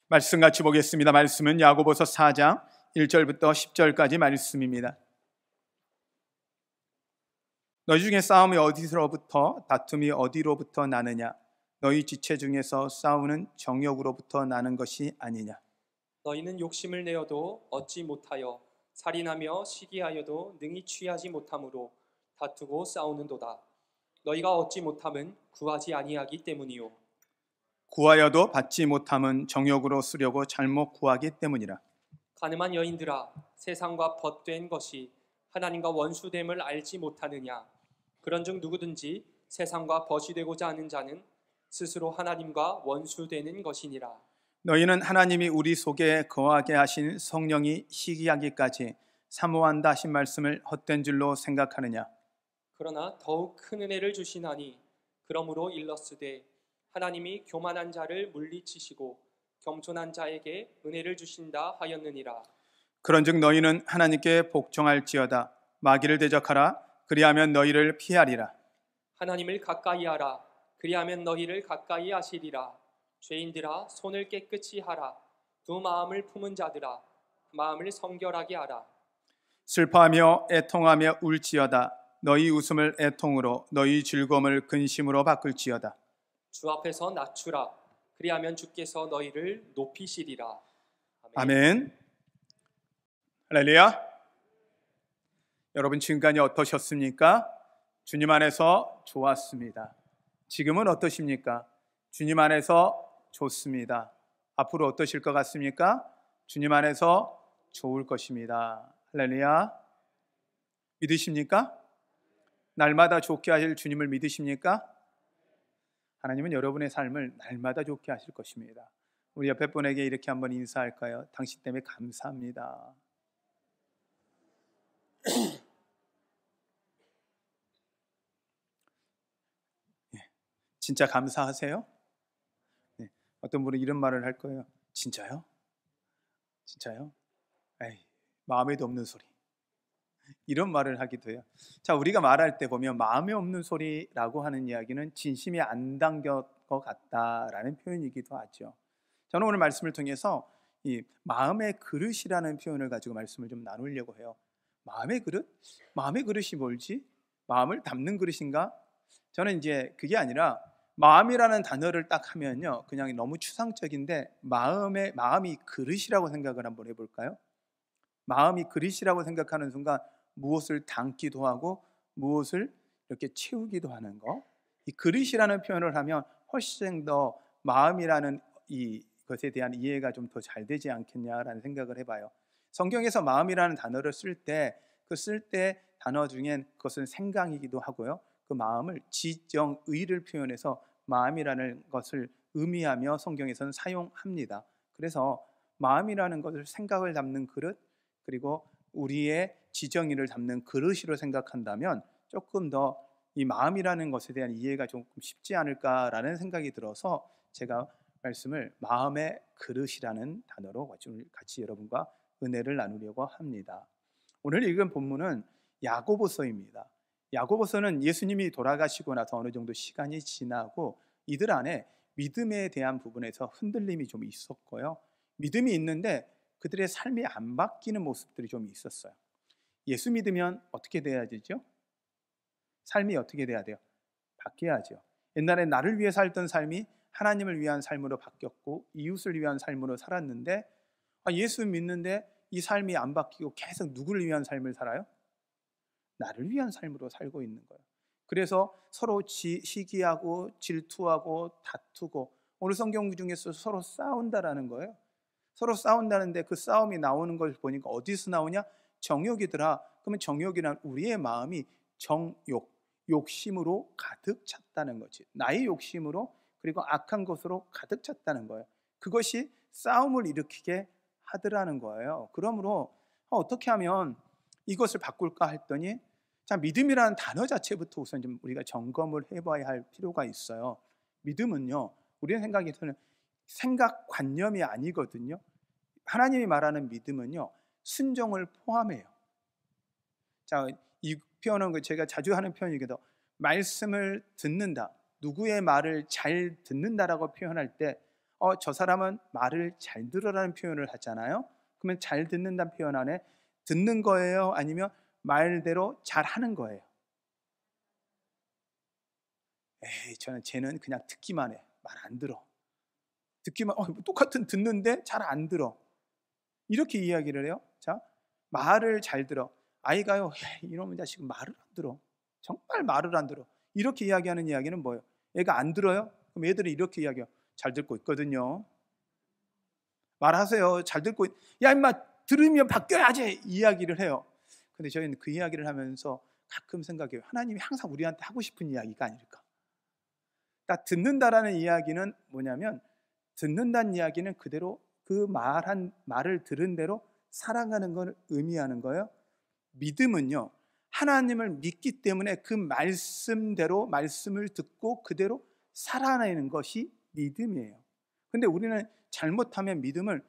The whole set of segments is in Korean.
말씀 같이 보겠습니다. 말씀은 야고보서 4장 1절부터 10절까지 말씀입니다. 너희 중에 싸움이 어디서부터 다툼이 어디로부터 나느냐? 너희 지체 중에서 싸우는 정욕으로부터 나는 것이 아니냐? 너희는 욕심을 내어도 얻지 못하여 살인하며 시기하여도 능히 취하지 못함으로 다투고 싸우는도다. 너희가 얻지 못함은 구하지 아니하기 때문이요 구하여도 받지 못함은 정욕으로 쓰려고 잘못 구하기 때문이라. 가늠한 여인들아, 세상과 벗된 것이 하나님과 원수됨을 알지 못하느냐? 그런즉 누구든지 세상과 벗이 되고자 하는 자는 스스로 하나님과 원수되는 것이니라. 너희는 하나님이 우리 속에 거하게 하신 성령이 희귀하기까지 사모한다 하신 말씀을 헛된 줄로 생각하느냐? 그러나 더욱 큰 은혜를 주시나니 그러므로 일렀으되 하나님이 교만한 자를 물리치시고 겸손한 자에게 은혜를 주신다 하였느니라. 그런즉 너희는 하나님께 복종할지어다. 마귀를 대적하라. 그리하면 너희를 피하리라. 하나님을 가까이 하라. 그리하면 너희를 가까이 하시리라. 죄인들아, 손을 깨끗이 하라. 두 마음을 품은 자들아, 마음을 성결하게 하라. 슬퍼하며 애통하며 울지어다. 너희 웃음을 애통으로, 너희 즐거움을 근심으로 바꿀지어다. 주 앞에서 낮추라. 그리하면 주께서 너희를 높이시리라. 아멘. 할렐루야. 여러분 지금까지 어떠셨습니까? 주님 안에서 좋았습니다. 지금은 어떠십니까? 주님 안에서 좋습니다. 앞으로 어떠실 것 같습니까? 주님 안에서 좋을 것입니다. 할렐루야. 믿으십니까? 날마다 좋게 하실 주님을 믿으십니까? 하나님은 여러분의 삶을 날마다 좋게 하실 것입니다. 우리 옆에 분에게 이렇게 한번 인사할까요? 당신 때문에 감사합니다. 진짜 감사하세요? 네. 어떤 분은 이런 말을 할 거예요. 진짜요? 진짜요? 에이, 마음에도 없는 소리. 이런 말을 하기도 해요. 자, 우리가 말할 때 보면 마음에 없는 소리라고 하는 이야기는 진심이 안 담겨 것 같다라는 표현이기도 하죠. 저는 오늘 말씀을 통해서 이 마음의 그릇이라는 표현을 가지고 말씀을 좀 나누려고 해요. 마음의 그릇? 마음의 그릇이 뭘지? 마음을 담는 그릇인가? 저는 이제 그게 아니라 마음이라는 단어를 딱 하면요, 그냥 너무 추상적인데 마음이 그릇이라고 생각을 한번 해볼까요? 마음이 그릇이라고 생각하는 순간 무엇을 담기도 하고 무엇을 이렇게 채우기도 하는 거, 이 그릇이라는 표현을 하면 훨씬 더 마음이라는 이것에 대한 이해가 좀 더 잘 되지 않겠냐라는 생각을 해봐요. 성경에서 마음이라는 단어를 쓸 때 단어 중엔 그것은 생각이기도 하고요, 그 마음을 지정의를 표현해서 마음이라는 것을 의미하며 성경에서는 사용합니다. 그래서 마음이라는 것을 생각을 담는 그릇, 그리고 우리의 지정의를 담는 그릇으로 생각한다면 조금 더 이 마음이라는 것에 대한 이해가 조금 쉽지 않을까라는 생각이 들어서 제가 말씀을 마음의 그릇이라는 단어로 같이 여러분과 은혜를 나누려고 합니다. 오늘 읽은 본문은 야고보서입니다. 야고보서는 예수님이 돌아가시고 나서 어느 정도 시간이 지나고 이들 안에 믿음에 대한 부분에서 흔들림이 좀 있었고요, 믿음이 있는데 그들의 삶이 안 바뀌는 모습들이 좀 있었어요. 예수 믿으면 어떻게 돼야 되죠? 삶이 어떻게 돼야 돼요? 바뀌어야죠. 옛날에 나를 위해 살던 삶이 하나님을 위한 삶으로 바뀌었고 이웃을 위한 삶으로 살았는데, 예수 믿는데 이 삶이 안 바뀌고 계속 누구를 위한 삶을 살아요? 나를 위한 삶으로 살고 있는 거예요. 그래서 서로 시기하고 질투하고 다투고, 오늘 성경 중에서 서로 싸운다라는 거예요. 서로 싸운다는데 그 싸움이 나오는 걸 보니까 어디서 나오냐? 정욕이더라. 그러면 정욕이란 우리의 마음이 정욕, 욕심으로 가득 찼다는 거지. 나의 욕심으로, 그리고 악한 것으로 가득 찼다는 거예요. 그것이 싸움을 일으키게 하더라는 거예요. 그러므로 어떻게 하면 이것을 바꿀까 했더니, 자, 믿음이라는 단어 자체부터 우선 좀 우리가 점검을 해봐야 할 필요가 있어요. 믿음은요, 우리의 생각에서는 생각관념이 아니거든요. 하나님이 말하는 믿음은요, 순종을 포함해요. 자, 이 표현은 제가 자주 하는 표현이기도, 말씀을 듣는다, 누구의 말을 잘 듣는다라고 표현할 때 저 사람은 말을 잘 들어라는 표현을 하잖아요. 그러면 잘 듣는다는 표현 안에 듣는 거예요? 아니면 말대로 잘 하는 거예요? 에이, 쟤는 그냥 듣기만 해. 말 안 들어. 듣기만, 똑같은 듣는데 잘 안 들어. 이렇게 이야기를 해요. 자, 말을 잘 들어. 아이가요, 이놈의 자식은 말을 안 들어. 정말 말을 안 들어. 이렇게 이야기하는 이야기는 뭐예요? 애가 안 들어요? 그럼 애들이 이렇게 이야기해요. 잘 듣고 있거든요. 말하세요. 잘 듣고 야 임마 들으면 바뀌어야지 이야기를 해요. 근데 저희는 그 이야기를 하면서 가끔 생각해요. 하나님이 항상 우리한테 하고 싶은 이야기가 아닐까. 그러니까 듣는다라는 이야기는 뭐냐면, 듣는다는 이야기는 그대로 그 말한 말을 들은 대로 살아가는 걸 의미하는 거예요. 믿음은요, 하나님을 믿기 때문에 그 말씀대로 말씀을 듣고 그대로 살아내는 것이 믿음이에요. 근데 우리는 잘못하면 믿음을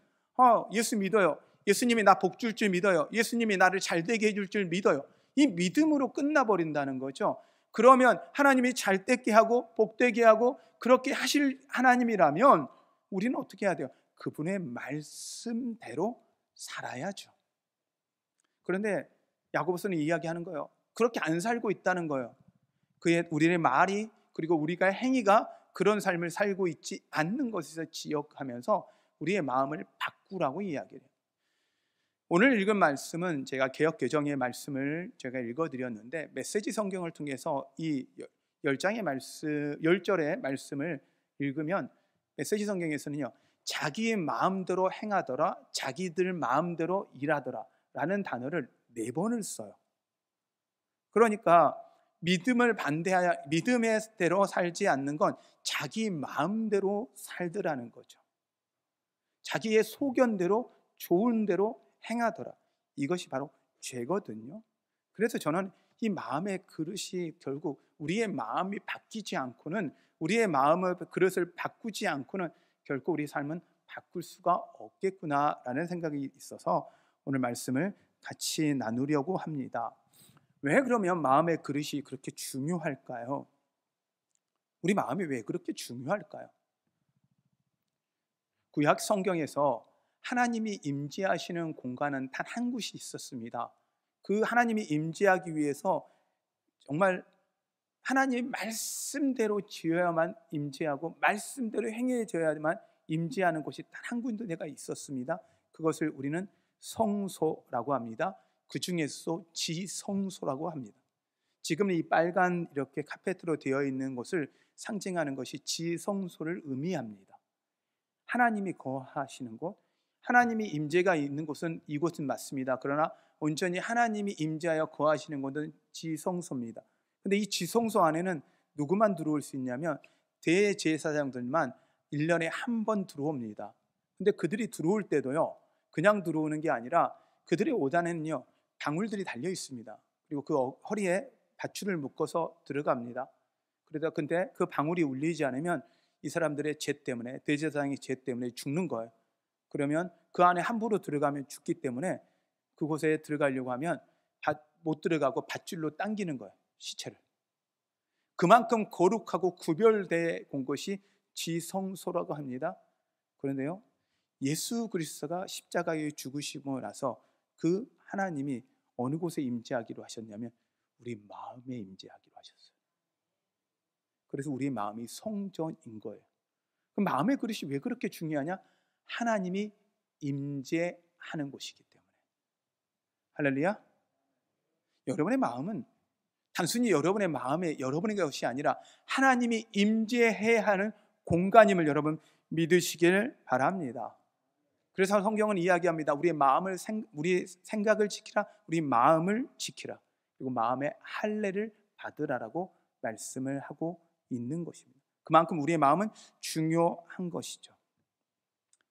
예수 믿어요. 예수님이 나 복 줄 줄 믿어요. 예수님이 나를 잘 되게 해줄 줄 믿어요. 이 믿음으로 끝나버린다는 거죠. 그러면 하나님이 잘 되게 하고 복 되게 하고 그렇게 하실 하나님이라면 우리는 어떻게 해야 돼요? 그분의 말씀대로 살아야죠. 그런데 야고보서는 이야기하는 거예요. 그렇게 안 살고 있다는 거예요. 우리의 말이 그리고 우리가 행위가 그런 삶을 살고 있지 않는 것에서 지적하면서 우리의 마음을 바꾸라고 이야기를 해요. 오늘 읽은 말씀은 제가 개역개정의 말씀을 제가 읽어드렸는데, 메시지 성경을 통해서 이 10장의 말씀, 10절의 말씀을 읽으면 메시지 성경에서는요, 자기의 마음대로 행하더라, 자기들 마음대로 일하더라 라는 단어를 4번을 써요. 그러니까 믿음의 대로 살지 않는 건 자기 마음대로 살더라는 거죠. 자기의 소견대로 좋은 대로 행하더라. 이것이 바로 죄거든요. 그래서 저는 이 마음의 그릇이 결국 우리의 마음이 바뀌지 않고는, 우리의 마음의 그릇을 바꾸지 않고는 결국 우리 삶은 바꿀 수가 없겠구나라는 생각이 있어서 오늘 말씀을 같이 나누려고 합니다. 왜 그러면 마음의 그릇이 그렇게 중요할까요? 우리 마음이 왜 그렇게 중요할까요? 구약 성경에서 하나님이 임재하시는 공간은 단 한 곳이 있었습니다. 그 하나님이 임재하기 위해서 정말 하나님의 말씀대로 지어야만 임재하고 말씀대로 행해져야만 임재하는 곳이 단 한 군데가 있었습니다. 그것을 우리는 성소라고 합니다. 그 중에서 지성소라고 합니다. 지금 이 빨간 이렇게 카페트로 되어 있는 것을 상징하는 것이 지성소를 의미합니다. 하나님이 거하시는 곳, 하나님이 임재가 있는 곳은 이곳은 맞습니다. 그러나 온전히 하나님이 임재하여 거하시는 곳은 지성소입니다. 근데 이 지성소 안에는 누구만 들어올 수 있냐면 대제사장들만 1년에 한 번 들어옵니다. 근데 그들이 들어올 때도요, 그냥 들어오는 게 아니라 그들의 오단에는요, 방울들이 달려 있습니다. 그리고 그 허리에 밧줄을 묶어서 들어갑니다. 근데 그 방울이 울리지 않으면 이 사람들의 죄 때문에, 대제사장의 죄 때문에 죽는 거예요. 그러면 그 안에 함부로 들어가면 죽기 때문에 그곳에 들어가려고 하면 못 들어가고 밧줄로 당기는 거예요, 시체를. 그만큼 거룩하고 구별되어 온 것이 지성소라고 합니다. 그런데요, 예수 그리스도가 십자가에 죽으시고 나서 그 하나님이 어느 곳에 임재하기로 하셨냐면 우리 마음에 임재하기로 하셨어요. 그래서 우리 마음이 성전인 거예요. 그럼 마음의 그릇이 왜 그렇게 중요하냐? 하나님이 임재하는 곳이기 때문에. 할렐루야. 여러분의 마음은 단순히 여러분의 마음에 여러분의 것이 아니라 하나님이 임재해야 하는 공간임을 여러분 믿으시길 바랍니다. 그래서 성경은 이야기합니다. 우리 생각을 지키라, 우리 마음을 지키라, 그리고 마음의 할례를 받으라라고 말씀을 하고 있는 것입니다. 그만큼 우리의 마음은 중요한 것이죠.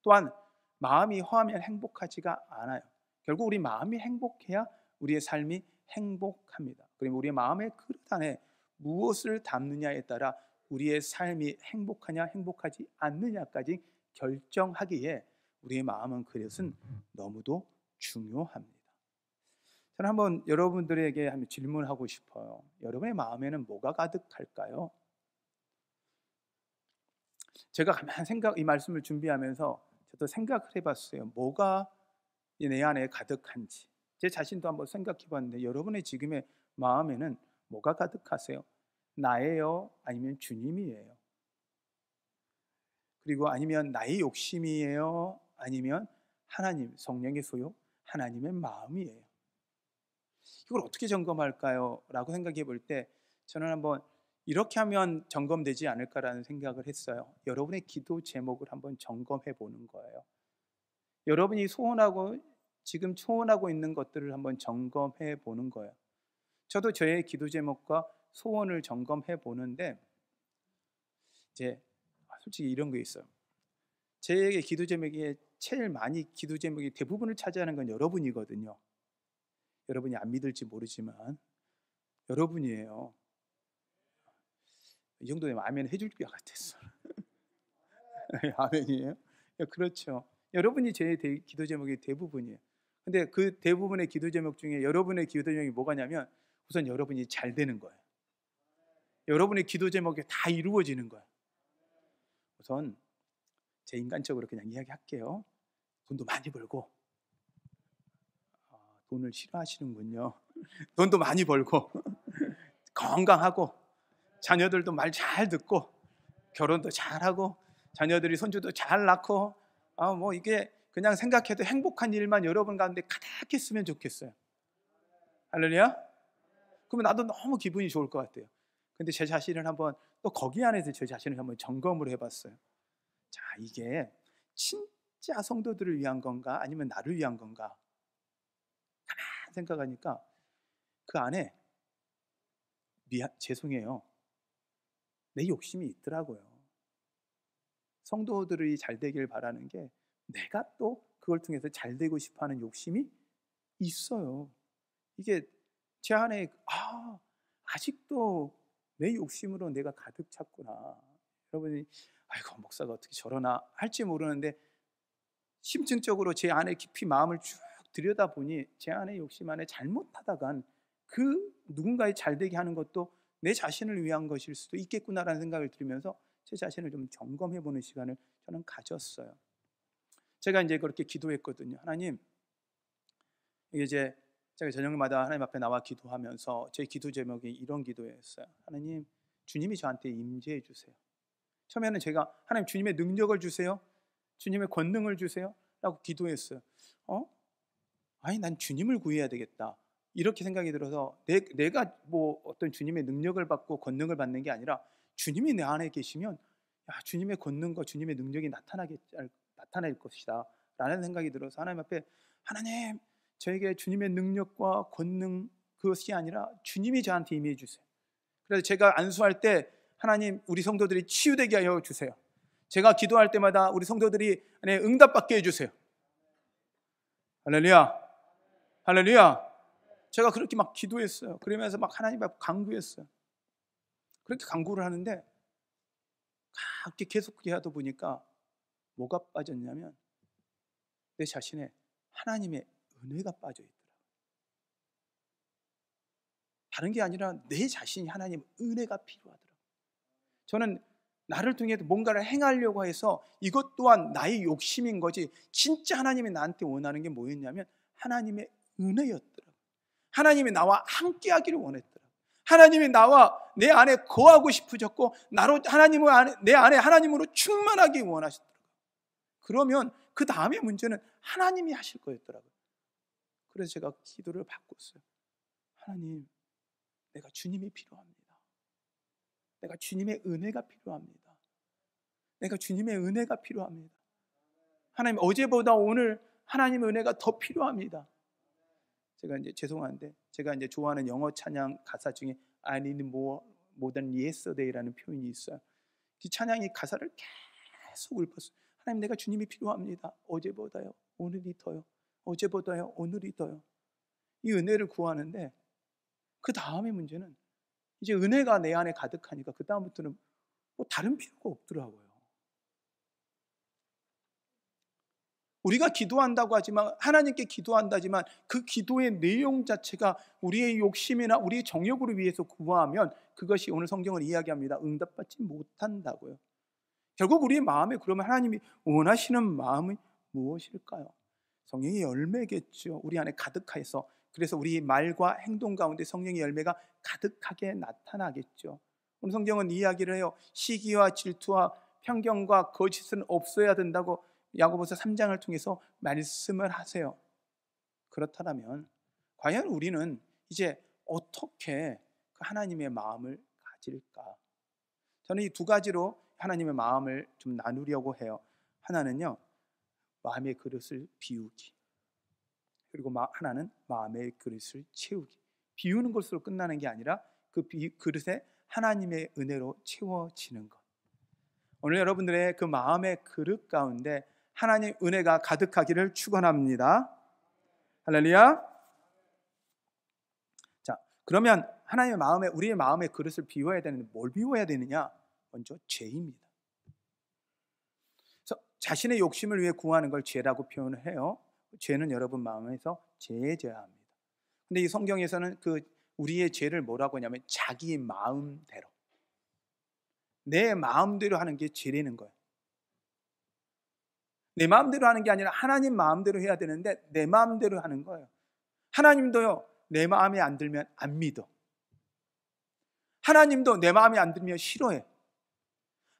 또한 마음이 허하면 행복하지가 않아요. 결국 우리 마음이 행복해야 우리의 삶이 행복합니다. 그리고 우리의 마음의 그릇 안에 무엇을 담느냐에 따라 우리의 삶이 행복하냐 행복하지 않느냐까지 결정하기에 우리의 마음은 그릇은 너무도 중요합니다. 저는 한번 여러분들에게 한번 질문하고 싶어요. 여러분의 마음에는 뭐가 가득할까요? 제가 가만 이 말씀을 준비하면서 저도 생각을 해봤어요. 뭐가 내 안에 가득한지. 제 자신도 한번 생각해봤는데 여러분의 지금의 마음에는 뭐가 가득하세요? 나예요? 아니면 주님이에요? 그리고 아니면 나의 욕심이에요? 아니면 하나님, 성령의 소유, 하나님의 마음이에요? 이걸 어떻게 점검할까요? 라고 생각해 볼 때 저는 한번 이렇게 하면 점검되지 않을까라는 생각을 했어요. 여러분의 기도 제목을 한번 점검해 보는 거예요. 여러분이 지금 소원하고 있는 것들을 한번 점검해 보는 거예요. 저도 저의 기도 제목과 소원을 점검해 보는데 이제 솔직히 이런 게 있어요. 제 기도 제목에 제일 많이 기도 제목이 대부분을 차지하는 건 여러분이거든요. 여러분이 안 믿을지 모르지만 여러분이에요. 이 정도 되면 아멘 해줄 것 같았어. 아멘이에요? 그렇죠. 여러분이 제 기도 제목의 대부분이에요. 근데 그 대부분의 기도 제목 중에 여러분의 기도 제목이 뭐가냐면 우선 여러분이 잘 되는 거예요. 여러분의 기도 제목이 다 이루어지는 거예요. 우선 제 인간적으로 그냥 이야기할게요. 돈도 많이 벌고. 돈을 싫어하시는군요. 돈도 많이 벌고 건강하고 자녀들도 말 잘 듣고 결혼도 잘하고 자녀들이 손주도 잘 낳고 뭐 이게 그냥 생각해도 행복한 일만 여러분 가운데 가득했으면 좋겠어요. 할렐루야. 그러면 나도 너무 기분이 좋을 것 같아요. 근데 제 자신을 한번 또 거기 안에서 제 자신을 한번 점검을 해봤어요. 자, 이게 진짜 성도들을 위한 건가 아니면 나를 위한 건가 가만 생각하니까 그 안에 죄송해요, 내 욕심이 있더라고요. 성도들이 잘 되길 바라는 게 내가 또 그걸 통해서 잘 되고 싶어하는 욕심이 있어요. 이게 제 안에 아직도 내 욕심으로 내가 가득 찼구나. 여러분이 아이고 목사가 어떻게 저러나 할지 모르는데 심층적으로 제 안에 깊이 마음을 쭉 들여다보니 제 안에 욕심 안에 잘못하다간 그 누군가의 잘되게 하는 것도 내 자신을 위한 것일 수도 있겠구나라는 생각을 들으면서 제 자신을 좀 점검해보는 시간을 저는 가졌어요. 제가 이제 그렇게 기도했거든요. 하나님, 이제 제가 저녁마다 하나님 앞에 나와 기도하면서 제 기도 제목이 이런 기도였어요. 하나님, 주님이 저한테 임재해 주세요. 처음에는 제가 하나님 주님의 능력을 주세요, 주님의 권능을 주세요 라고 기도했어요. 아니 난 주님을 구해야 되겠다 이렇게 생각이 들어서 내가 뭐 어떤 주님의 능력을 받고 권능을 받는 게 아니라 주님이 내 안에 계시면 주님의 권능과 주님의 능력이 나타날 것이다 라는 생각이 들어서 하나님 앞에 하나님 저에게 주님의 능력과 권능 그것이 아니라 주님이 저한테 임해 주세요. 그래서 제가 안수할 때 하나님 우리 성도들이 치유되게 하여 주세요. 제가 기도할 때마다 우리 성도들이 응답받게 해주세요. 할렐루야, 할렐루야. 제가 그렇게 막 기도했어요. 그러면서 막 하나님 앞에 간구했어요. 그렇게 간구를 하는데 그렇게 계속 하다 보니까 뭐가 빠졌냐면 내 자신에 하나님의 은혜가 빠져있더라고요. 다른 게 아니라 내 자신이 하나님 은혜가 필요하더라고요. 저는 나를 통해 뭔가를 행하려고 해서 이것 또한 나의 욕심인 거지 진짜 하나님이 나한테 원하는 게 뭐였냐면 하나님의 은혜였더라고요. 하나님이 나와 함께 하기를 원했더라고요. 하나님이 나와 내 안에 거하고 싶으셨고 나로 내 안에 하나님으로 충만하기 원하셨더라고요. 그러면 그 다음에 문제는 하나님이 하실 거였더라고요. 그래서 제가 기도를 바꿨어요. 하나님, 내가 주님이 필요합니다. 내가 주님의 은혜가 필요합니다. 내가 주님의 은혜가 필요합니다. 하나님, 어제보다 오늘 하나님의 은혜가 더 필요합니다. 제가 이제 죄송한데 제가 이제 좋아하는 영어 찬양 가사 중에 I need more than yesterday라는 표현이 있어요. 이 찬양이 가사를 계속 읊었어요. 하나님, 내가 주님이 필요합니다. 어제보다요, 오늘이 더요. 어제보다요, 오늘이 더요. 이 은혜를 구하는데 그 다음의 문제는 이제 은혜가 내 안에 가득하니까 그 다음부터는 뭐 다른 필요가 없더라고요. 우리가 기도한다고 하지만 하나님께 기도한다지만 그 기도의 내용 자체가 우리의 욕심이나 우리의 정욕으로 위해서 구하면 그것이 오늘 성경을 이야기합니다. 응답받지 못한다고요. 결국 우리의 마음에 그러면 하나님이 원하시는 마음이 무엇일까요? 성령의 열매겠죠. 우리 안에 가득해서, 그래서 우리 말과 행동 가운데 성령의 열매가 가득하게 나타나겠죠. 오늘 성경은 이야기를 해요. 시기와 질투와 편견과 거짓은 없어야 된다고 야고보서 3장을 통해서 말씀을 하세요. 그렇다면 과연 우리는 이제 어떻게 그 하나님의 마음을 가질까? 저는 이 두 가지로 하나님의 마음을 좀 나누려고 해요. 하나는요, 마음의 그릇을 비우기, 그리고 하나는 마음의 그릇을 채우기. 비우는 것으로 끝나는 게 아니라 그 그릇에 하나님의 은혜로 채워지는 것. 오늘 여러분들의 그 마음의 그릇 가운데 하나님의 은혜가 가득하기를 축원합니다. 할렐루야. 자, 그러면 하나님의 마음에, 우리의 마음의 그릇을 비워야 되는데 뭘 비워야 되느냐? 먼저 죄입니다. 그래서 자신의 욕심을 위해 구하는 걸 죄라고 표현을 해요. 죄는 여러분 마음에서 제재합니다. 근데 이 성경에서는 그 우리의 죄를 뭐라고 하냐면 자기 마음대로, 내 마음대로 하는 게 죄라는 거예요. 내 마음대로 하는 게 아니라 하나님 마음대로 해야 되는데 내 마음대로 하는 거예요. 하나님도요, 내 마음에 안 들면 안 믿어. 하나님도 내 마음에 안 들면 싫어해.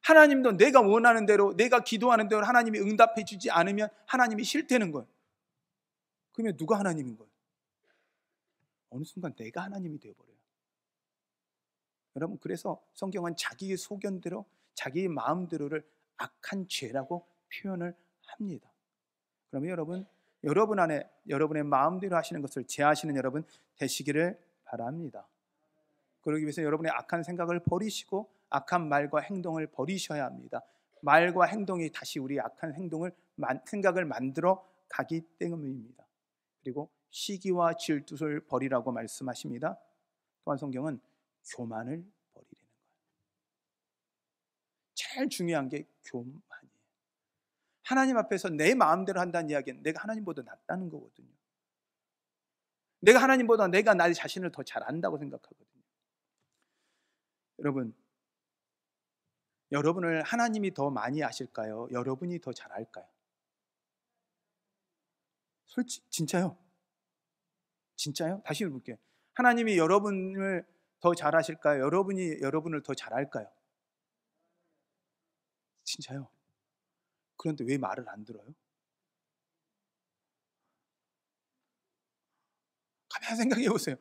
하나님도 내가 원하는 대로, 내가 기도하는 대로 하나님이 응답해 주지 않으면 하나님이 싫다는 거예요. 그러면 누가 하나님인 거예요? 어느 순간 내가 하나님이 되어버려요. 여러분, 그래서 성경은 자기의 소견대로, 자기의 마음대로를 악한 죄라고 표현을 합니다. 그러면 여러분 안에 여러분의 마음대로 하시는 것을 제하시는 여러분 되시기를 바랍니다. 그러기 위해서 여러분의 악한 생각을 버리시고 악한 말과 행동을 버리셔야 합니다. 말과 행동이 다시 우리 악한 생각을 만들어 가기 때문입니다. 그리고 시기와 질투를 버리라고 말씀하십니다. 또한 성경은 교만을 버리라는 거예요. 제일 중요한 게 교만이에요. 하나님 앞에서 내 마음대로 한다는 이야기는 내가 하나님보다 낫다는 거거든요. 내가 하나님보다 내가 나 자신을 더 잘 안다고 생각하거든요. 여러분을 하나님이 더 많이 아실까요? 여러분이 더 잘 알까요? 진짜요? 진짜요? 다시 물어볼게요. 하나님이 여러분을 더 잘 아실까요? 여러분이 여러분을 더 잘 알까요? 진짜요? 그런데 왜 말을 안 들어요? 가만히 생각해 보세요.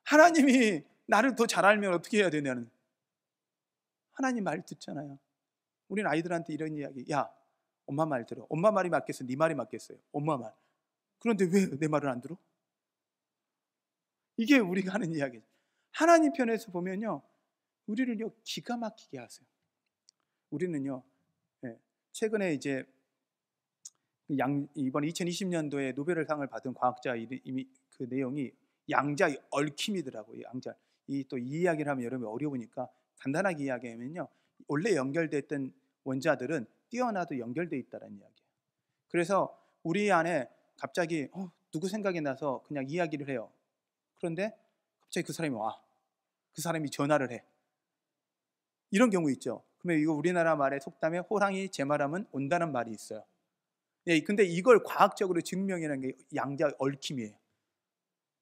하나님이 나를 더 잘 알면 어떻게 해야 되냐는, 하나님 말 듣잖아요. 우리는 아이들한테 이런 이야기, 야, 엄마 말 들어. 엄마 말이 맞겠어? 네 말이 맞겠어요? 엄마 말. 그런데 왜 내 말을 안 들어? 이게 우리가 하는 이야기죠. 하나님 편에서 보면요, 우리를요 기가 막히게 하세요. 우리는요, 최근에 이제 이번 2020년도에 노벨상을 받은 과학자 이미 그 내용이 양자의 얽힘이더라고요. 양자. 이 이야기를 하면 여러분이 어려우니까 간단하게 이야기하면요, 원래 연결됐던 원자들은 뛰어나도 연결돼 있다는 이야기예요. 그래서 우리 안에 갑자기 누구 생각이 나서 그냥 이야기를 해요. 그런데 갑자기 그 사람이 와. 그 사람이 전화를 해. 이런 경우 있죠. 그러면 이거 우리나라 말의 속담에 호랑이 제 말하면 온다는 말이 있어요. 근데 이걸 과학적으로 증명하는 게 양자 얽힘이에요.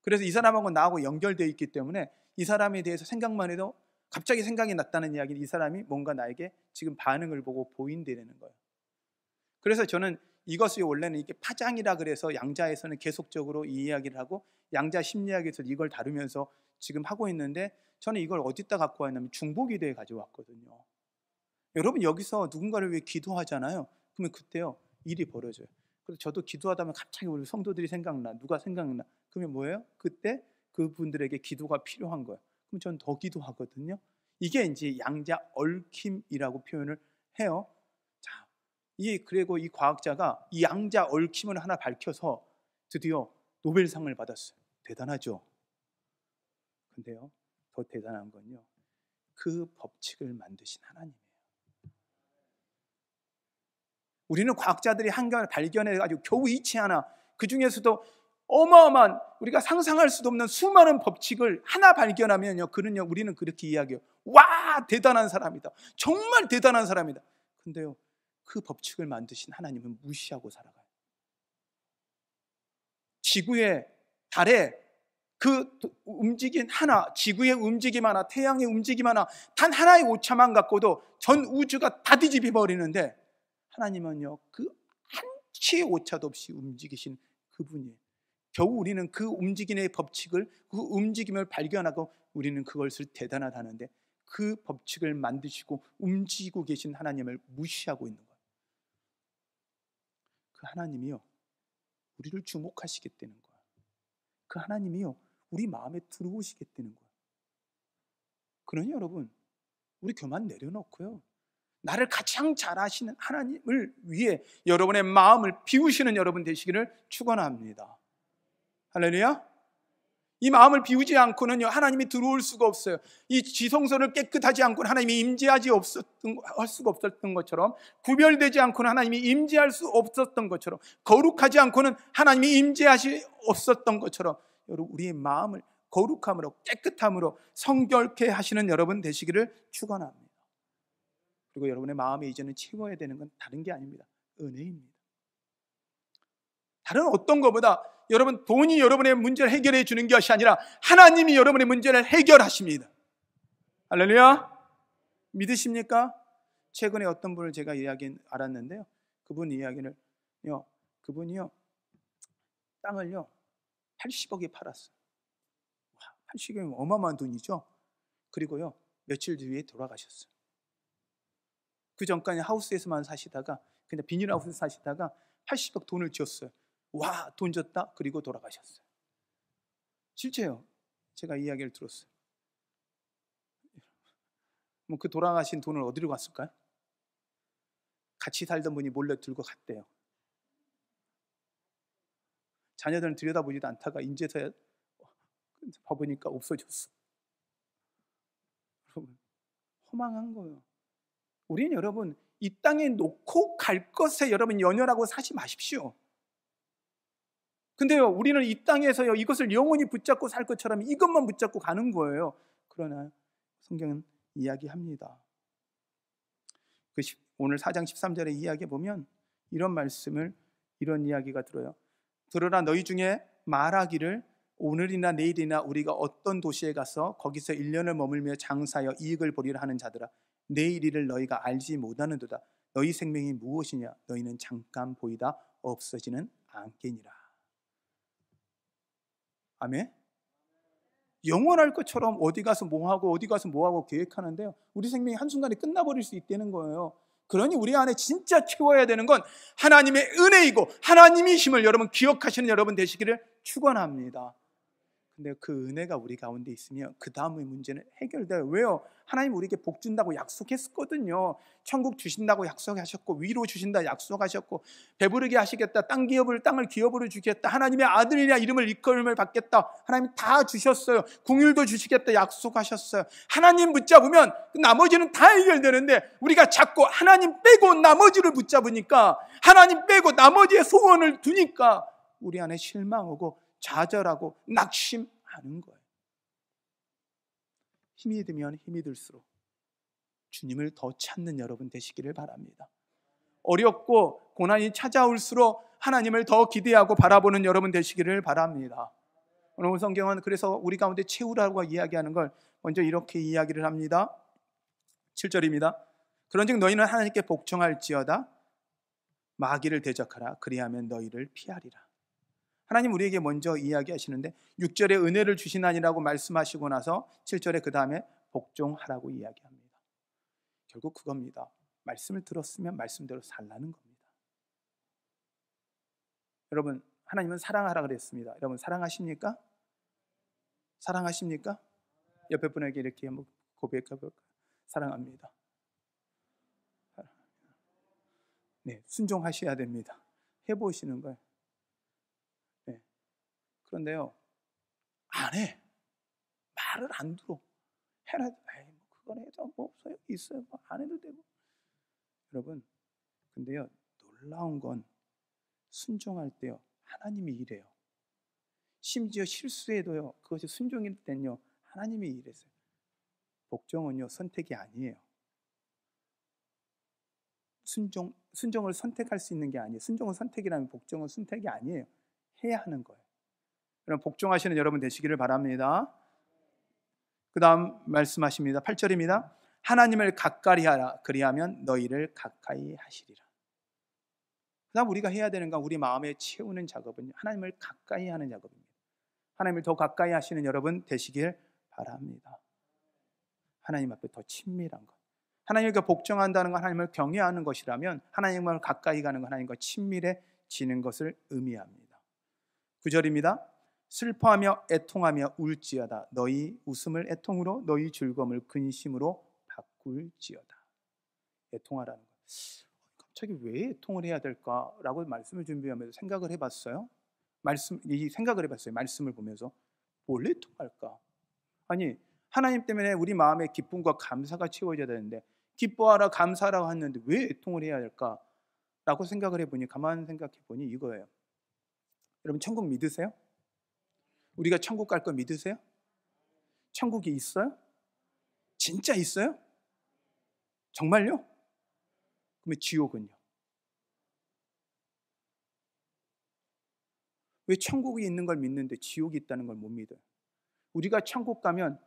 그래서 이 사람하고 나하고 연결되어 있기 때문에 이 사람에 대해서 생각만 해도 갑자기 생각이 났다는 이야기는 이 사람이 뭔가 나에게 지금 반응을 보고 보인다는 거예요. 그래서 저는 이것이 원래는 이게 파장이라 그래서 양자에서는 계속적으로 이 이야기를 하고 양자 심리학에서 이걸 다루면서 지금 하고 있는데, 저는 이걸 어디다 갖고 왔냐면 중보기도에 가져왔거든요. 여러분, 여기서 누군가를 위해 기도하잖아요. 그러면 그때요 일이 벌어져요. 그래서 저도 기도하다 보면 갑자기 우리 성도들이 생각나, 누가 생각나. 그러면 뭐예요? 그때 그분들에게 기도가 필요한 거예요. 그럼 저는 더 기도하거든요. 이게 이제 양자 얽힘이라고 표현을 해요. 자, 그리고 이 과학자가 이 양자 얽힘을 하나 밝혀서 드디어 노벨상을 받았어요. 대단하죠? 근데요, 더 대단한 건요, 그 법칙을 만드신 하나님이에요. 우리는 과학자들이 한가를 발견해가지고 겨우 이치 하나, 그 중에서도 어마어마한, 우리가 상상할 수도 없는 수많은 법칙을 하나 발견하면요, 우리는 그렇게 이야기해요. 와, 대단한 사람이다. 정말 대단한 사람이다. 근데요, 그 법칙을 만드신 하나님은 무시하고 살아가요. 지구의, 달에 그 움직임 하나, 지구의 움직임 하나, 태양의 움직임 하나, 단 하나의 오차만 갖고도 전 우주가 다 뒤집어 버리는데, 하나님은요, 그 한 치의 오차도 없이 움직이신 그분이에요. 겨우 우리는 그 움직임의 법칙을, 그 움직임을 발견하고 우리는 그것을 대단하다는데, 그 법칙을 만드시고 움직이고 계신 하나님을 무시하고 있는 거예요. 그 하나님이요, 우리를 주목하시겠다는 거예요. 그 하나님이요, 우리 마음에 들어오시겠다는 거예요. 그러니 여러분, 우리 교만 내려놓고요, 나를 가장 잘 아시는 하나님을 위해 여러분의 마음을 비우시는 여러분 되시기를 축원합니다. 할렐루야. 이 마음을 비우지 않고는요, 하나님이 들어올 수가 없어요. 이 지성소를 깨끗하지 않고는 하나님이 임재할 수가 없었던 것처럼, 구별되지 않고는 하나님이 임재할 수 없었던 것처럼, 거룩하지 않고는 하나님이 임재하시 없었던 것처럼, 여러분, 우리의 마음을 거룩함으로, 깨끗함으로 성결케 하시는 여러분 되시기를 축원합니다. 그리고 여러분의 마음에 이제는 채워야 되는 건 다른 게 아닙니다. 은혜입니다. 다른 어떤 것보다 여러분, 돈이 여러분의 문제를 해결해 주는 것이 아니라 하나님이 여러분의 문제를 해결하십니다. 할렐루야. 믿으십니까? 최근에 어떤 분을 제가 알았는데요, 그분 이야기를요, 그분이요, 땅을요 80억에 팔았어요. 80억이면 어마어마한 돈이죠. 그리고요, 며칠 뒤에 돌아가셨어요. 그 전까지 하우스에서만 사시다가, 그냥 비닐하우스 사시다가 80억 돈을 쥐었어요. 와, 돈 줬다. 그리고 돌아가셨어요. 실제요, 제가 이야기를 들었어요. 그럼 그 돌아가신 돈을 어디로 갔을까요? 같이 살던 분이 몰래 들고 갔대요. 자녀들은 들여다보지도 않다가 인제서야 봐보니까 없어졌어. 여러분, 허망한 거예요. 우리는 여러분, 이 땅에 놓고 갈 것에 여러분 연연하고 사지 마십시오. 근데요, 우리는 이 땅에서요, 이것을 영원히 붙잡고 살 것처럼 이것만 붙잡고 가는 거예요. 그러나 성경은 이야기합니다. 오늘 4장 13절의 이야기에 보면 이런 말씀을, 이런 이야기가 들어요. 들으라, 너희 중에 말하기를 오늘이나 내일이나 우리가 어떤 도시에 가서 거기서 1년을 머물며 장사하여 이익을 보리라 하는 자들아, 내일 일을 너희가 알지 못하는도다. 너희 생명이 무엇이냐? 너희는 잠깐 보이다 없어지는 않겠니라. 아멘. 영원할 것처럼 어디 가서 뭐하고 어디 가서 뭐하고 계획하는데요, 우리 생명이 한순간에 끝나버릴 수 있다는 거예요. 그러니 우리 안에 진짜 채워야 되는 건 하나님의 은혜이고 하나님의 힘을 여러분 기억하시는 여러분 되시기를 축원합니다. 근데 그 은혜가 우리 가운데 있으면 그 다음의 문제는 해결돼요. 왜요? 하나님 우리에게 복 준다고 약속했거든요. 천국 주신다고 약속하셨고, 위로 주신다 약속하셨고, 배부르게 하시겠다, 땅을 기업으로 주겠다, 하나님의 아들이라 이름을 일컬음을 받겠다, 하나님 다 주셨어요. 궁율도 주시겠다 약속하셨어요. 하나님 붙잡으면 나머지는 다 해결되는데, 우리가 자꾸 하나님 빼고 나머지를 붙잡으니까, 하나님 빼고 나머지의 소원을 두니까 우리 안에 실망하고 좌절하고 낙심하는 거예요. 힘이 들면 힘이 들수록 주님을 더 찾는 여러분 되시기를 바랍니다. 어렵고 고난이 찾아올수록 하나님을 더 기대하고 바라보는 여러분 되시기를 바랍니다. 오늘 성경은 그래서 우리 가운데 채우라고 이야기하는 걸 먼저 이렇게 이야기를 합니다. 7절입니다. 그런즉 너희는 하나님께 복종할지어다. 마귀를 대적하라. 그리하면 너희를 피하리라. 하나님 우리에게 먼저 이야기하시는데 6절에 은혜를 주시나니라고 말씀하시고 나서 7절에 그 다음에 복종하라고 이야기합니다. 결국 그겁니다. 말씀을 들었으면 말씀대로 살라는 겁니다. 여러분, 하나님은 사랑하라 그랬습니다. 여러분 사랑하십니까? 사랑하십니까? 옆에 분에게 이렇게 한번 고백해 볼까요? 사랑합니다. 네, 순종하셔야 됩니다. 해보시는 거예요. 그런데요, 안 해. 말을 안 들어. 해라. 그건 해도 뭐 소용이 있어요. 뭐 안 해도 되고. 여러분, 근데요, 놀라운 건 순종할 때요, 하나님이 일해요. 심지어 실수해도요, 그것이 순종일 때는요, 하나님이 일하세요. 복종은요, 선택이 아니에요. 순종을 선택할 수 있는 게 아니에요. 순종은 선택이라면 복종은 선택이 아니에요. 해야 하는 거예요. 그럼 복종하시는 여러분 되시기를 바랍니다. 그 다음 말씀하십니다. 8절입니다. 하나님을 가까이 하라. 그리하면 너희를 가까이 하시리라. 그 다음 우리가 해야 되는 건 우리 마음에 채우는 작업은 하나님을 가까이 하는 작업입니다. 하나님을 더 가까이 하시는 여러분 되시길 바랍니다. 하나님 앞에 더 친밀한 것. 하나님과 복종한다는 건 하나님을 경외하는 것이라면 하나님을 가까이 가는 건 하나님과 친밀해지는 것을 의미합니다. 9절입니다. 슬퍼하며 애통하며 울지어다. 너희 웃음을 애통으로 너희 즐거움을 근심으로 바꿀지어다. 애통하라는 것. 갑자기 왜 애통을 해야 될까라고 말씀을 준비하면서 생각을 해봤어요. 말씀을 보면서 뭘 애통할까? 아니, 하나님 때문에 우리 마음에 기쁨과 감사가 채워져야 되는데 기뻐하라 감사하라고 하는데 왜 애통을 해야 될까라고 생각을 해보니, 가만 생각해 보니 이거예요. 여러분 천국 믿으세요? 우리가 천국 갈 거 믿으세요? 천국이 있어요? 진짜 있어요? 정말요? 그러면 지옥은요? 왜 천국이 있는 걸 믿는데 지옥이 있다는 걸 못 믿어요? 우리가 천국 가면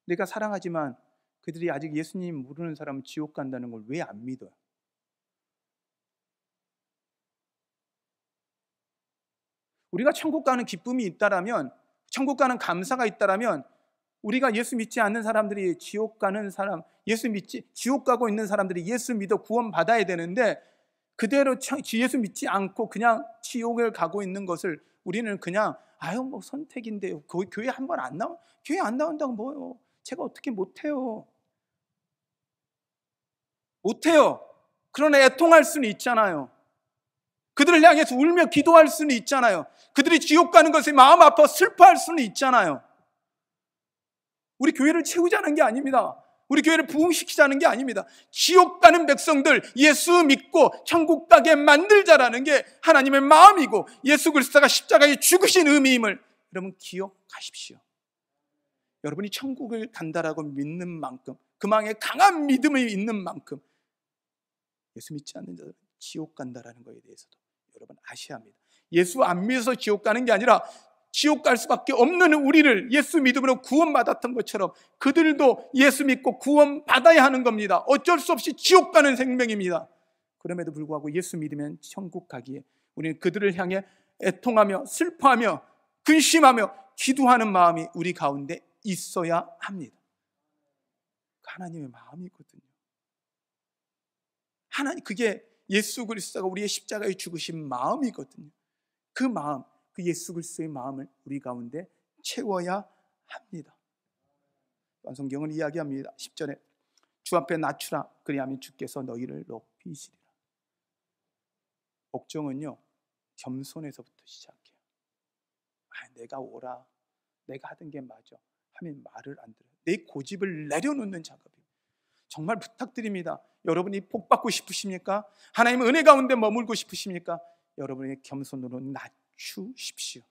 내가 사랑하지만 그들이 아직 예수님 모르는 사람은 지옥 간다는 걸 왜 안 믿어요? 우리가 천국 가는 기쁨이 있다라면, 천국 가는 감사가 있다라면 우리가 예수 믿지 않는 사람들이 지옥 가는 사람, 지옥 가고 있는 사람들이 예수 믿어 구원 받아야 되는데 그대로 예수 믿지 않고 그냥 지옥을 가고 있는 것을 우리는 그냥 뭐 선택인데요. 교회 한 번 교회 안 나온다고 뭐요? 제가 어떻게 못해요? 그러나 애통할 수는 있잖아요. 그들을 향해서 울며 기도할 수는 있잖아요. 그들이 지옥 가는 것에 마음 아파 슬퍼할 수는 있잖아요. 우리 교회를 채우자는 게 아닙니다. 우리 교회를 부흥시키자는 게 아닙니다. 지옥 가는 백성들 예수 믿고 천국 가게 만들자라는 게 하나님의 마음이고 예수 그리스도가 십자가에 죽으신 의미임을 여러분 기억하십시오. 여러분이 천국을 간다라고 믿는 만큼, 그 마음에 강한 믿음이 있는 만큼 예수 믿지 않는 자들은 지옥 간다라는 것에 대해서도 여러분 아셔야 합니다. 예수 안 믿어서 지옥 가는 게 아니라 지옥 갈 수밖에 없는 우리를 예수 믿음으로 구원받았던 것처럼 그들도 예수 믿고 구원받아야 하는 겁니다. 어쩔 수 없이 지옥 가는 생명입니다. 그럼에도 불구하고 예수 믿으면 천국 가기에 우리는 그들을 향해 애통하며 슬퍼하며 근심하며 기도하는 마음이 우리 가운데 있어야 합니다. 하나님의 마음이거든요. 그게 예수 그리스도가 우리의 십자가에 죽으신 마음이거든요. 그 마음, 그 예수 그리스도의 마음을 우리 가운데 채워야 합니다. 성경은 이야기합니다. 10절에 주 앞에 낮추라. 그리하면 주께서 너희를 높이시리라. 복종은요, 겸손에서부터 시작해요. 내가 오라, 내가 하던 게 맞아 하면 말을 안 들어요. 내 고집을 내려놓는 작업이에요. 정말 부탁드립니다. 여러분이 복받고 싶으십니까? 하나님의 은혜 가운데 머물고 싶으십니까? 여러분의 겸손으로 낮추십시오.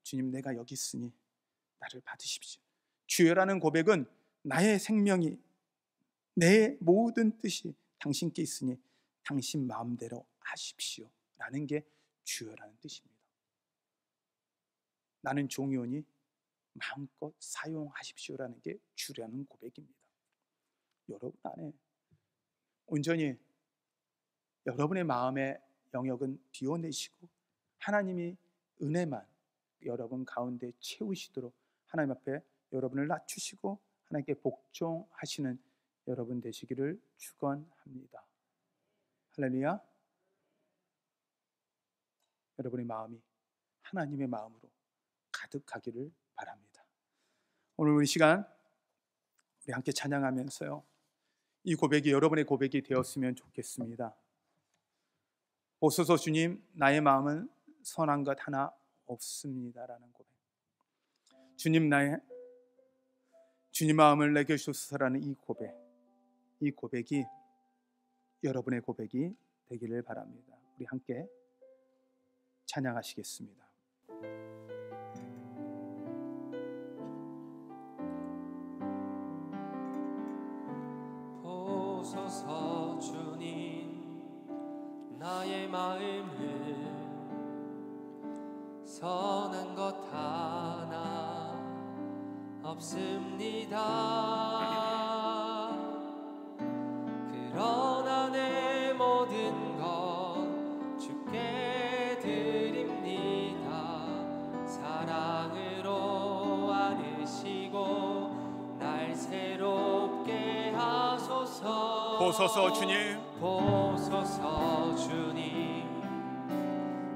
주님, 내가 여기 있으니 나를 받으십시오. 주여라는 고백은 나의 생명이, 내 모든 뜻이 당신께 있으니 당신 마음대로 하십시오 라는 게 주여라는 뜻입니다. 나는 종이오니 마음껏 사용하십시오라는 게 주라는 고백입니다. 여러분 안에 온전히 여러분의 마음의 영역은 비워내시고 하나님이 은혜만 여러분 가운데 채우시도록 하나님 앞에 여러분을 낮추시고 하나님께 복종하시는 여러분 되시기를 축원합니다. 할렐루야. 여러분의 마음이 하나님의 마음으로 가득하기를 바랍니다. 오늘 우리 시간 우리 함께 찬양하면서요, 이 고백이 여러분의 고백이 되었으면 좋겠습니다. 보소서 주님, 나의 마음은 선한 것 하나 없습니다라는 고백. 주님 마음을 내게 주소서라는 이 고백이 여러분의 고백이 되기를 바랍니다. 우리 함께 찬양하시겠습니다. 보소서 나의 마음은 선한 것 하나 없습니다. 그러나 내 모든 것 주께 드립니다. 사랑으로 안으시고 날 새롭게 하소서. 보소서 주님, 보소서 주님.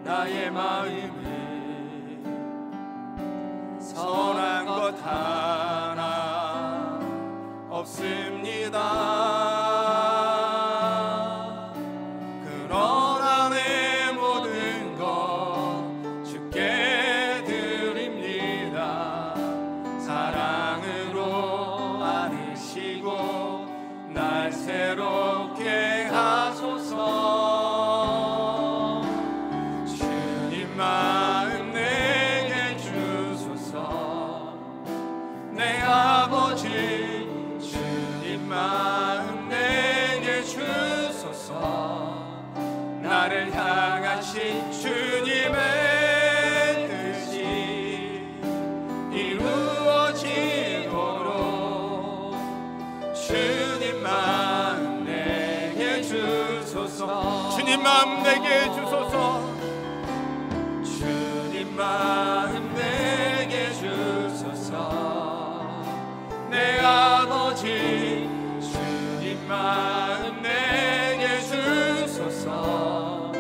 나의 마음은 선한 것 하나 없습니다. 그러나 내 모든 것 주께 드립니다. 사랑으로 안으시고 날 새롭게 하소서. 주님 마음 내게 주소서. 내 아버지 주님 마음 내게 주소서. 나를 향하신 주님의 뜻이 이루어지도록 주님 마음 내게 주소서. 주님 마음 내게 주소서. 주님 마음 내게 주소서. 내 아버지 주님 마음 내게 주소서.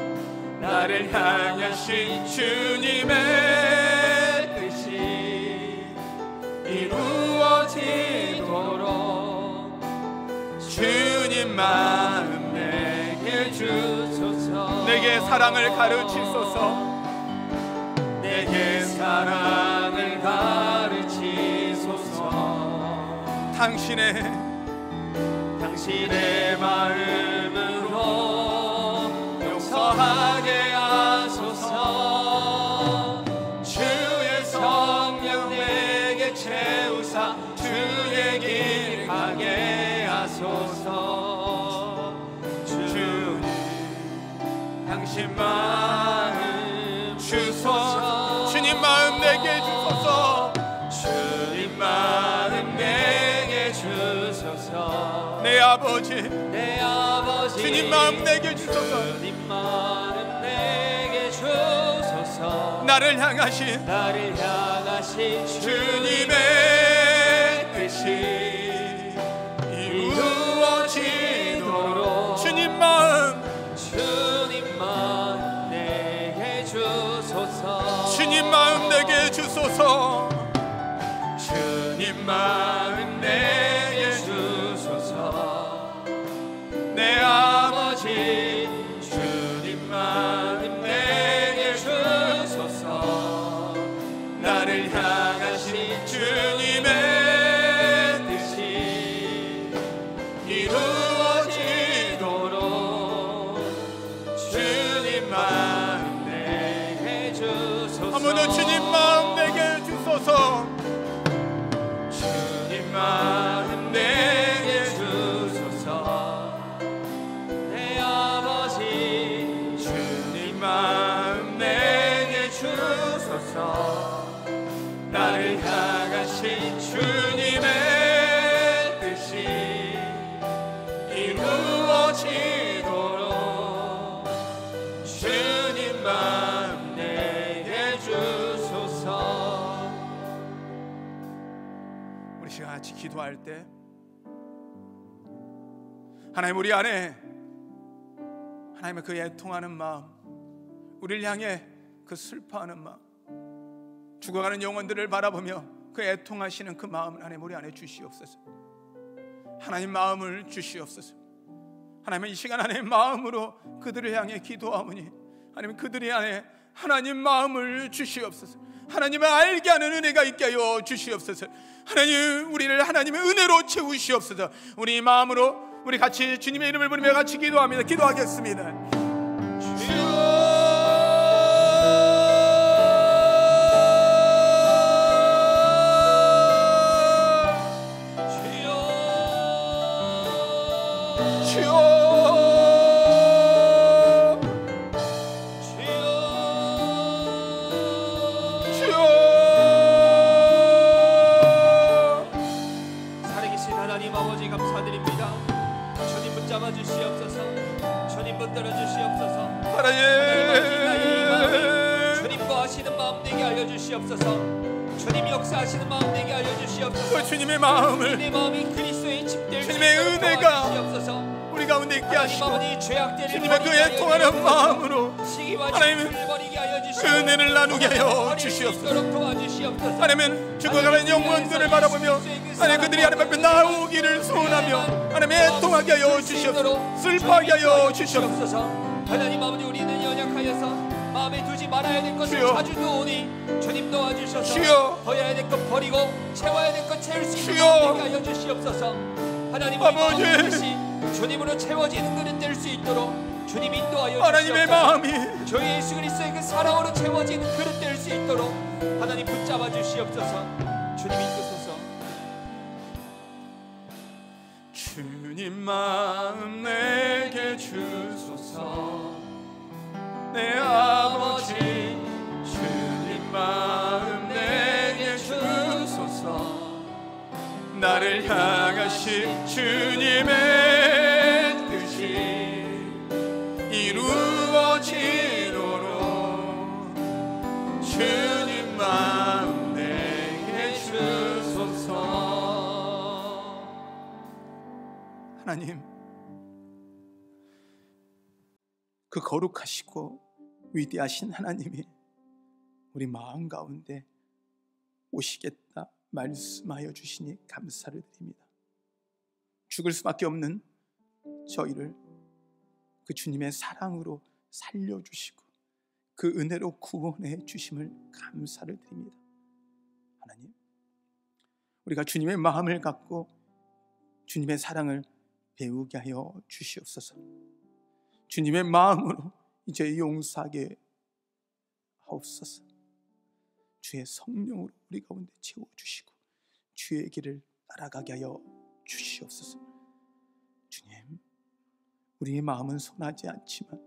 나를 향하신 주님의 뜻이 이루어지도록 주님 마음 내게 주소서. 내게 사랑을 가르치소서. 내게 사랑을 가르치소서. 당신의 마음으로 용서하게 하소서. 주의 성령 내게 채우사 주의 길 가게 하소서. 주님 당신 마음 주소서. 주님 마음 내게 주소서. 주님 마음 내게 주소서. 내 아버지 주님 마음 내게 주소서. 주님 마음 내게 주소서. 나를 향하신 주님의 뜻이 이루어지도록 주님 마음 내게 주소서. 주님 마음 내게 주소서. 주님 마음 내게 주소서. 내 아버지 주님 마음 내게 주소서. 나를 향하신 주님의 뜻이 이루어지도록 주님 마음 내게 주소서. 한 번 더 주님 마음 내게 주소서. 주님 마음 내게 주소서. 내 아버지 주님 마음 내게 주소서. 나를 향하신 주님의 뜻이 이루어지도록 주님 마음 내게 주소서. 우리 시간 같이 기도할 때 하나님 우리 안에 하나님의 그 애통하는 마음, 우리를 향해 그 슬퍼하는 마음, 죽어가는 영혼들을 바라보며 그 애통하시는 그 마음을 하나님 우리 안에 주시옵소서. 하나님 마음을 주시옵소서. 하나님 이 시간 안에 마음으로 그들을 향해 기도하오니 하나님 그들이 안에 하나님 마음을 주시옵소서. 하나님을 알게 하는 은혜가 있게 하여 주시옵소서. 하나님 우리를 하나님의 은혜로 채우시옵소서. 우리 마음으로 우리 같이 주님의 이름을 부르며 같이 기도합니다. 기도하겠습니다. 주여 붙잡아 주시옵소서. 주님 붙들어 주시옵소서. 하나님, 주님과 하시는 마음 되게 알려 주시옵소서. 주님 역사하시는 마음 되게 알려 주시옵소서. 주님의 마음을, 내 마음이 그리스도의 집될 주님의 은혜가 주시옵소서. 우리 가운데 있게 하시고 주님의 그 의 애통하는 마음으로 하나님은 그 은혜를 나누게 하여 주시옵소서. 하나님은 죽어가는 영혼들을 바라보며 하나님 그들이 하나님 앞에 나오기를 소원하며 하나님 애통하게 하여 주시옵소서. 슬퍼하게 하여 주시옵소서. 하나님 아버지, 우리는 연약하여서 마음에 두지 말아야 될 것을 자주 두오니 주님 도와주셔서 버려야 될 것 버리고 채워야 될 것 채울 수 있는 마음 되게 하여 주시옵소서. 하나님 아버지, 주님으로 채워지는 그릇 될 수 있도록 주님 인도하여 하나님의 주시옵소서. 마음이 주 예수 그리스도의 그 사랑으로 채워지는 그릇 될 수 있도록 하나님 붙잡아 주시옵소서. 주님 이끄소서. 주님 마음 내게 주소서. 내 아버지 주님 마음 내게 주소서. 나를 향하신 주님의 뜻이 이루어지도록 주님 마음 내게 주소서. 하나님, 그 거룩하시고 위대하신 하나님이 우리 마음 가운데 오시겠다 말씀하여 주시니 감사를 드립니다. 죽을 수밖에 없는 저희를 그 주님의 사랑으로 살려주시고 그 은혜로 구원해 주심을 감사를 드립니다. 하나님, 우리가 주님의 마음을 갖고 주님의 사랑을 배우게 하여 주시옵소서. 주님의 마음으로 이제 용서하게 하옵소서. 주의 성령으로 우리 가운데 채워주시고 주의 길을 따라가게 하여 주시옵소서. 주님, 우리의 마음은 선하지 않지만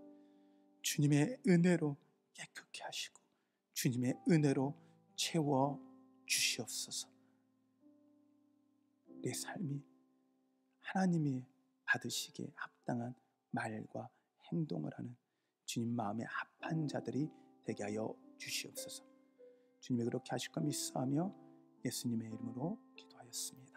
주님의 은혜로 깨끗게 하시고 주님의 은혜로 채워 주시옵소서. 내 삶이 하나님이 받으시기에 합당한 말과 행동을 하는 주님 마음에 합한 자들이 되게 하여 주시옵소서. 주님이 그렇게 하실 것 믿사하며 예수님의 이름으로 기도하였습니다.